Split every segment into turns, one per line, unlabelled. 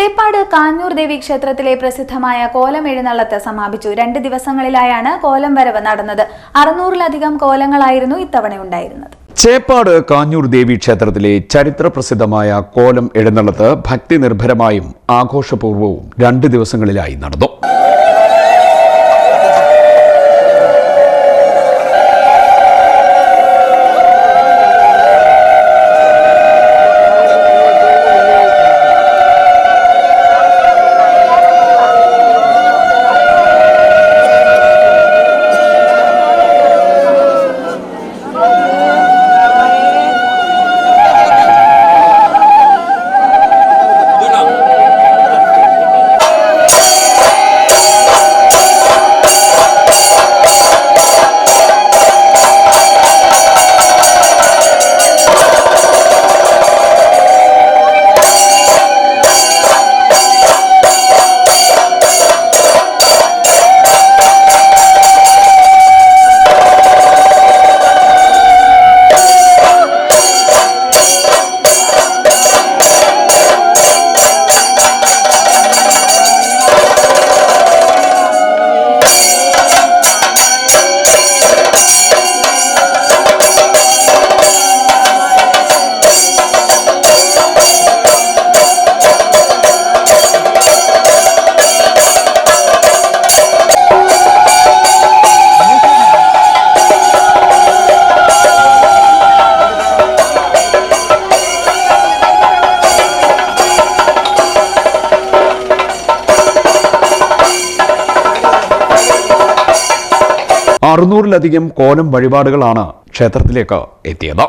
ചേപ്പാട് കാഞ്ഞൂർ ദേവി ക്ഷേത്രത്തിലെ പ്രസിദ്ധമായ കോലം എഴുന്നള്ളത്ത് സമാപിച്ചു. 2 ദിവസങ്ങളിലായാണ് കോലം വരവ് നടന്നത്. 600-ലധികം കോലങ്ങളായിരുന്നു ഇത്തവണ ഉണ്ടായിരുന്നത്.
ചേപ്പാട് കാഞ്ഞൂർ ദേവി ക്ഷേത്രത്തിലെ ചരിത്ര പ്രസിദ്ധമായ കോലം എഴുന്നള്ളത്ത് ഭക്തി നിർഭരമായും ആഘോഷപൂർവ്വവും 2 ദിവസങ്ങളിലായി നടന്നു. ിലധികം കോലം വഴിപാടുകളാണ് ക്ഷേത്രത്തിലേക്ക് എത്തിയത്.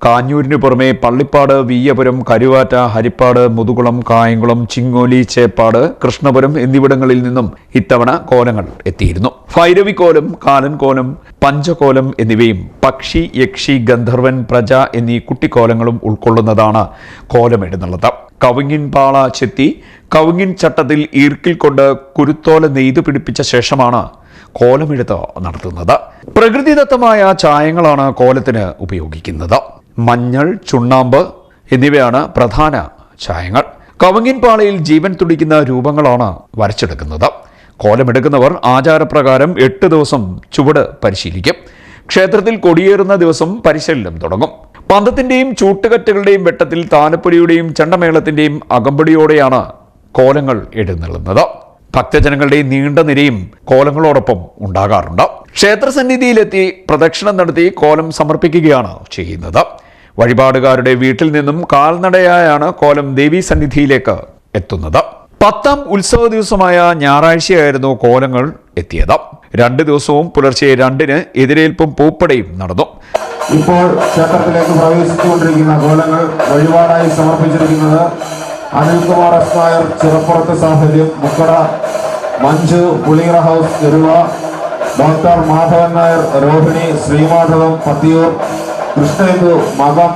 കാഞ്ഞൂരിനു പുറമെ പള്ളിപ്പാട്, വീയപുരം, കരുവാറ്റ, ഹരിപ്പാട്, മുതുകുളം, കായംകുളം, ചിങ്ങോലി, ചേപ്പാട്, കൃഷ്ണപുരം എന്നിവിടങ്ങളിൽ നിന്നും ഇത്തവണ കോലങ്ങൾ എത്തിയിരുന്നു. ഭൈരവിക്കോലം, കാലൻകോലം, പഞ്ചകോലം എന്നിവയും പക്ഷി, യക്ഷി, ഗന്ധർവൻ, പ്രജ എന്നീ കുട്ടിക്കോലങ്ങളും ഉൾക്കൊള്ളുന്നതാണ് കോലം എഴുന്നള്ളത്ത്. കവുങ്ങിൻ പാള ചെത്തി കവുങ്ങിൻ ചട്ടത്തിൽ ഈർക്കിൽ കൊണ്ട് കുരുത്തോല നെയ്തു പിടിപ്പിച്ച ശേഷമാണ് കോലമെഴുത്ത് നടത്തുന്നത്. പ്രകൃതിദത്തമായ ചായങ്ങളാണ് കോലത്തിന് ഉപയോഗിക്കുന്നത്. മഞ്ഞൾ, ചുണ്ണാമ്പ് എന്നിവയാണ് പ്രധാന ചായങ്ങൾ. കവുങ്ങിൻ പാളയിൽ ജീവൻ തുടിക്കുന്ന രൂപങ്ങളാണ് വരച്ചെടുക്കുന്നത്. കോലമെടുക്കുന്നവർ ആചാരപ്രകാരം 8 ദിവസം ചുവട് പരിശീലിക്കും. ക്ഷേത്രത്തിൽ കൊടിയേറുന്ന ദിവസം പരിശീലനം തുടങ്ങും. പന്തത്തിന്റെയും ചൂട്ടുകറ്റകളുടെയും വെട്ടത്തിൽ താലപ്പൊലിയുടെയും ചെണ്ടമേളത്തിന്റെയും അകമ്പടിയോടെയാണ് കോലങ്ങൾ എഴുന്നള്ളുന്നത്. ഭക്തജനങ്ങളുടെ നീണ്ട നിരയും കോലങ്ങളോടൊപ്പം ഉണ്ടാകാറുണ്ട്. ക്ഷേത്രസന്നിധിയിലെത്തി പ്രദക്ഷിണം നടത്തി കോലം സമർപ്പിക്കുകയാണ് ചെയ്യുന്നത്. വഴിപാടുകാരുടെ വീട്ടിൽ നിന്നും കാൽനടയായാണ് കോലം ദേവീ സന്നിധിയിലേക്ക് എത്തുന്നത്. 10ാം ഉത്സവ ദിവസമായ ഞായറാഴ്ചയായിരുന്നു കോലങ്ങൾ എത്തിയത്. 2 ദിവസവും പുലർച്ചെ 2-ന് എതിരേൽപ്പും പൂപ്പടയും നടന്നു.
ഇപ്പോൾ ക്ഷേത്രത്തിലേക്ക് പ്രവേശിച്ചുകൊണ്ടിരിക്കുന്ന കോലങ്ങൾ വഴിപാടായി സമർപ്പിച്ചിരിക്കുന്നത് അനിൽകുമാർ എസ് നായർ ചിറപ്പുറത്ത് സാഹചര്യം മുക്കട, മഞ്ജു പുളിയറ ഹൗസ് എരുവ, ഡോക്ടർ മാധവൻ നായർ രോഹിണി ശ്രീമാധവം പത്തിയൂർ, കൃഷ്ണേന്ദു മകം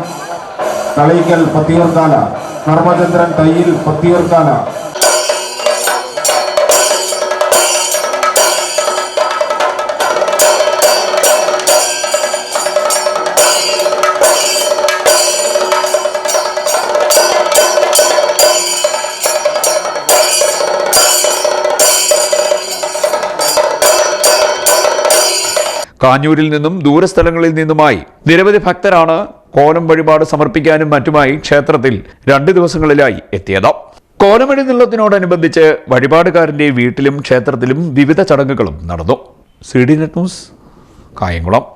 കളയിക്കൽ പത്തിയൂർക്കാല, ധർമ്മചന്ദ്രൻ തയ്യിൽ പത്തിയൂർക്കാല.
കാഞ്ഞൂരിൽ നിന്നും ദൂരസ്ഥലങ്ങളിൽ നിന്നുമായി നിരവധി ഭക്തരാണ് കോലം വഴിപാട് സമർപ്പിക്കാനും മറ്റുമായി ക്ഷേത്രത്തിൽ 2 ദിവസങ്ങളിലായി എത്തിയത്. കോലമെഴുന്നള്ളത്തിനോടനുബന്ധിച്ച് വഴിപാടുകാരന്റെ വീട്ടിലും ക്ഷേത്രത്തിലും വിവിധ ചടങ്ങുകളും നടന്നു. CD net news, Kayamkulam.